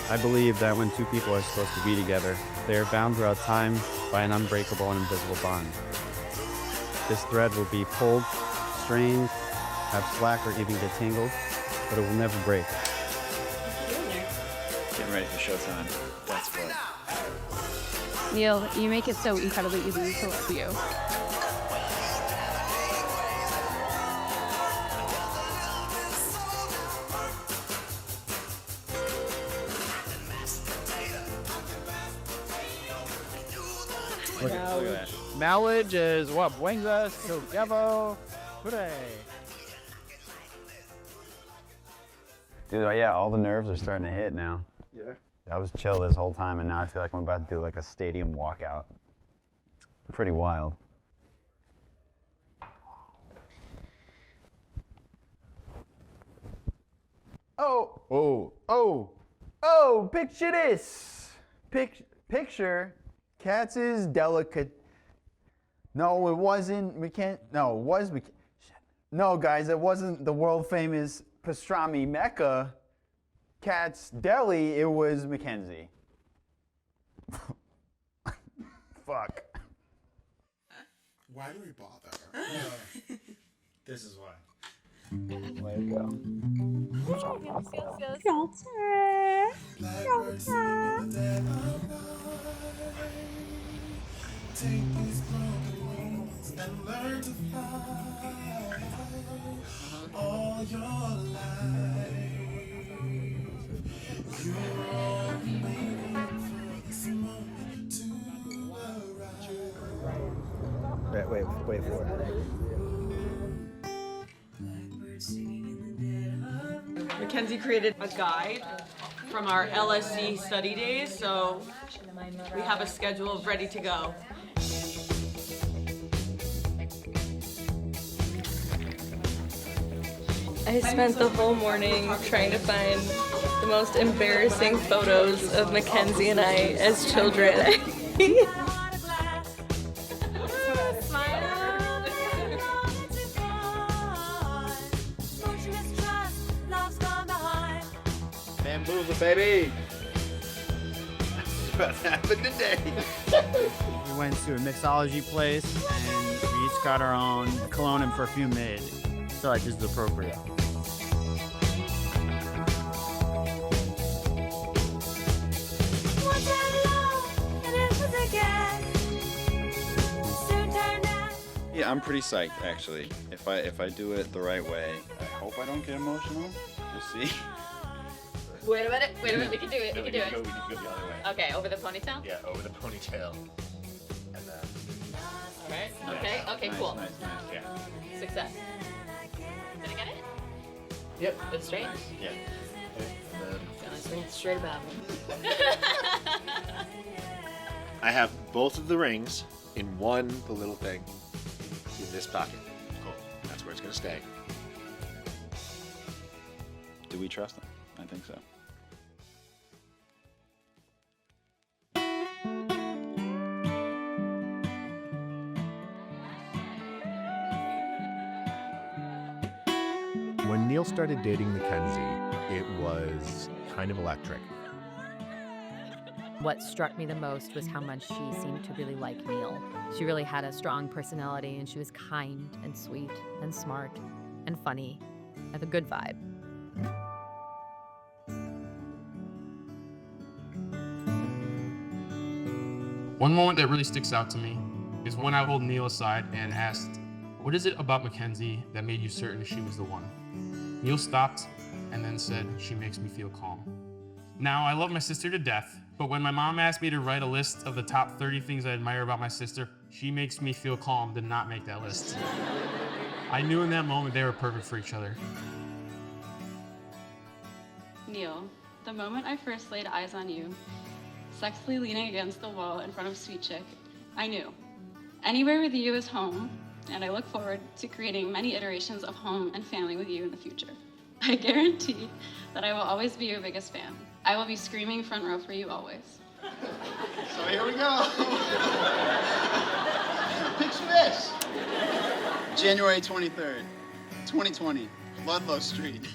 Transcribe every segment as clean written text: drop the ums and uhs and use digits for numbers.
I believe that when two people are supposed to be together, they are bound throughout time by an unbreakable and invisible bond. This thread will be pulled, strained, have slack, or even get tangled, but it will never break. Getting ready for showtime. That's what. Neal, you make it so incredibly easy to love you. Look at that. Knowledge is what brings us together today. Dude, yeah, all the nerves are starting to hit now. Yeah. I was chill this whole time, and now I feel like I'm about to do like a stadium walkout. Pretty wild. Oh, picture this. Picture Katz's delicate. No, it wasn't. No, it was. No, guys, it wasn't the world famous pastrami Mecca, Katz's Deli. It was Mackenzie. Fuck. Why do we bother? This is why. There you go. Blackbird singing in the dead of night. Take these broken wings and learn to fly all your life. You're only waiting for this moment to arrive. Wait for it. Mackenzie created a guide from our LSE study days, so we have a schedule ready to go. I spent the whole morning trying to find the most embarrassing photos of Mackenzie and I as children. Bamboozle, baby. It's about to happen today. We went to a mixology place, and we each got our own cologne and perfume made. So like this is appropriate. Yeah, I'm pretty psyched actually. If I do it the right way, I hope I don't get emotional. We'll see. Wait a minute, we can do it, we can do it. We need to go the other way. Okay, over the ponytail? Yeah, over the ponytail. And then. Alright, okay, Nice, cool. Nice. Yeah. Success. Did I get it? Yep. It's straight? Yeah. Straight about I have both of the rings in one, the little thing, in this pocket. Cool. That's where it's gonna stay. Do we trust them? I think so. When Neal started dating Mackenzie, it was kind of electric. What struck me the most was how much she seemed to really like Neal. She really had a strong personality, and she was kind and sweet and smart and funny and a good vibe. One moment that really sticks out to me is when I pulled Neal aside and asked, "What is it about Mackenzie that made you certain she was the one?" Neal stopped and then said, "She makes me feel calm." Now, I love my sister to death, but when my mom asked me to write a list of the top 30 things I admire about my sister, "She makes me feel calm" did not make that list. I knew in that moment they were perfect for each other. Neal, the moment I first laid eyes on you, sexily leaning against the wall in front of Sweet Chick, I knew. Anywhere with you is home, and I look forward to creating many iterations of home and family with you in the future. I guarantee that I will always be your biggest fan. I will be screaming front row for you always. So here we go. Picture this. January 23rd, 2020, Ludlow Street.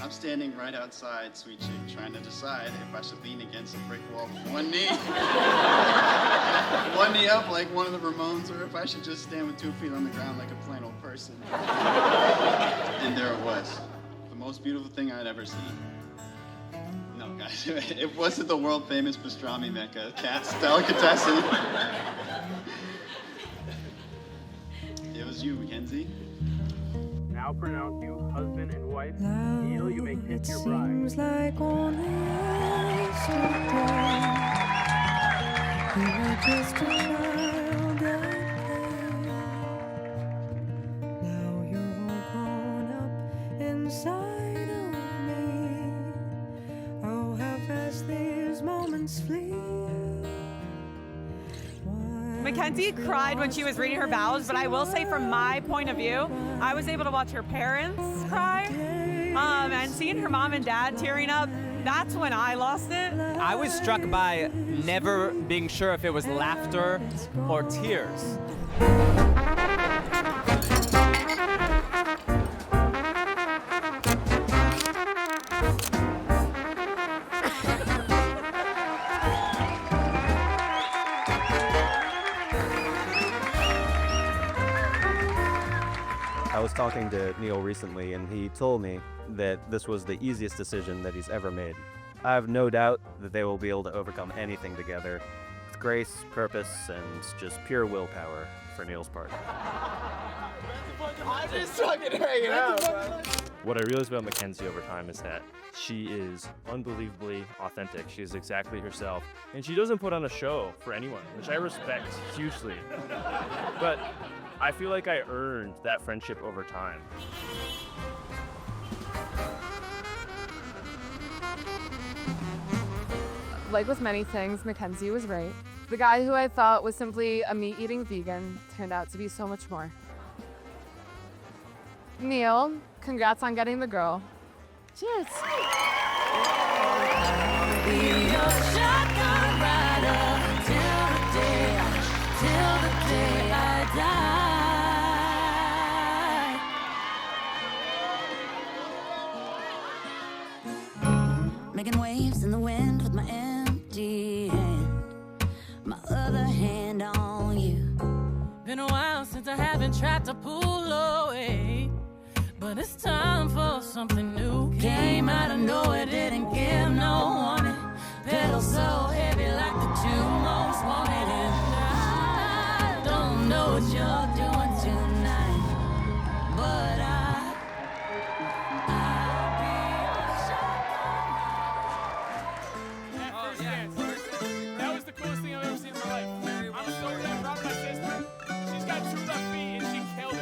I'm standing right outside Sweet Chick trying to decide if I should lean against a brick wall with one knee. One knee up like one of the Ramones, or if I should just stand with 2 feet on the ground like a plain old person. And there it was. The most beautiful thing I'd ever seen. No, guys, it wasn't the world famous pastrami mecca, Cat's Delicatessen. It was you, Mackenzie. Now pronounce you husband and wife. Neal, you may kiss your bride. Seems like only yesterday we were just a child at play. Now you're all grown up inside of me. Oh, how fast these moments flee. Mackenzie cried when she was reading her vows, but I will say from my point of view, I was able to watch her parents cry, and seeing her mom and dad tearing up, that's when I lost it. I was struck by never being sure if it was laughter or tears. I was talking to Neal recently, and he told me that this was the easiest decision that he's ever made. I have no doubt that they will be able to overcome anything together with grace, purpose, and just pure willpower for Neal's part. I'm just fucking hanging out, bro. What I realized about Mackenzie over time is that she is unbelievably authentic. She is exactly herself. And she doesn't put on a show for anyone, which I respect hugely. But I feel like I earned that friendship over time. Like with many things, Mackenzie was right. The guy who I thought was simply a meat-eating vegan turned out to be so much more. Neal, congrats on getting the girl. Cheers. Making waves in the wind with my empty hand, my other hand on you. Been a while since I haven't tried to pull away, but it's time for something new. Came out of nowhere, didn't give no warning. Pedal so heavy like the two most wanted, and I don't know what you're doing tonight, but That was the coolest thing I've ever seen in my life. I'm so damn proud of my sister. She's got 2 left feet and she killed it.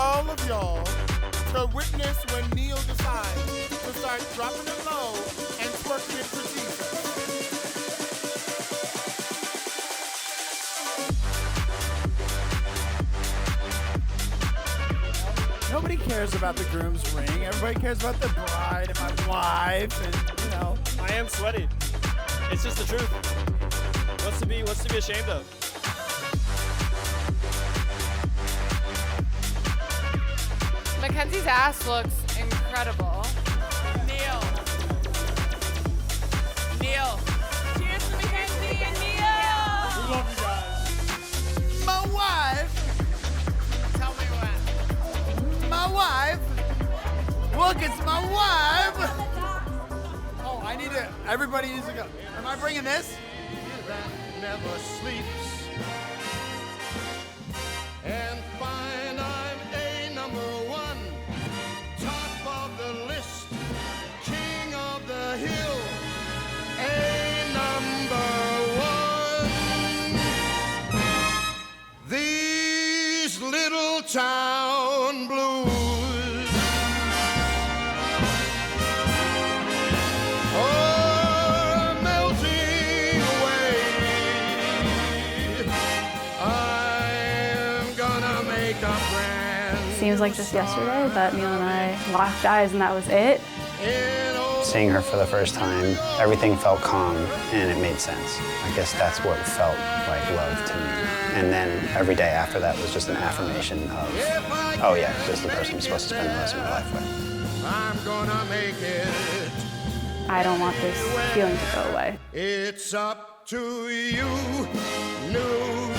All of y'all to witness when Neal decides to start dropping it low and twerking it for Jesus. Nobody cares about the groom's ring. Everybody cares about the bride and my wife, and you know. I am sweaty. It's just the truth. What's to be ashamed of? Mackenzie's ass looks incredible. Neal. Cheers to Mackenzie and Neal. We love you guys. My wife. Tell me when. My wife. Look, it's my wife. Oh, I need to. Everybody needs to go. Am I bringing this? That never sleeps. And fine, I'm a number 1. Top of the list. King of the hill. A number 1. These little town blues. Seems like just yesterday that Neal and I locked eyes and that was it. Seeing her for the first time, everything felt calm and it made sense. I guess that's what felt like love to me. And then every day after that was just an affirmation of, oh yeah, this is the person I'm supposed to spend the rest of my life with. I'm gonna make it. I don't want this feeling to go away. It's up to you, lose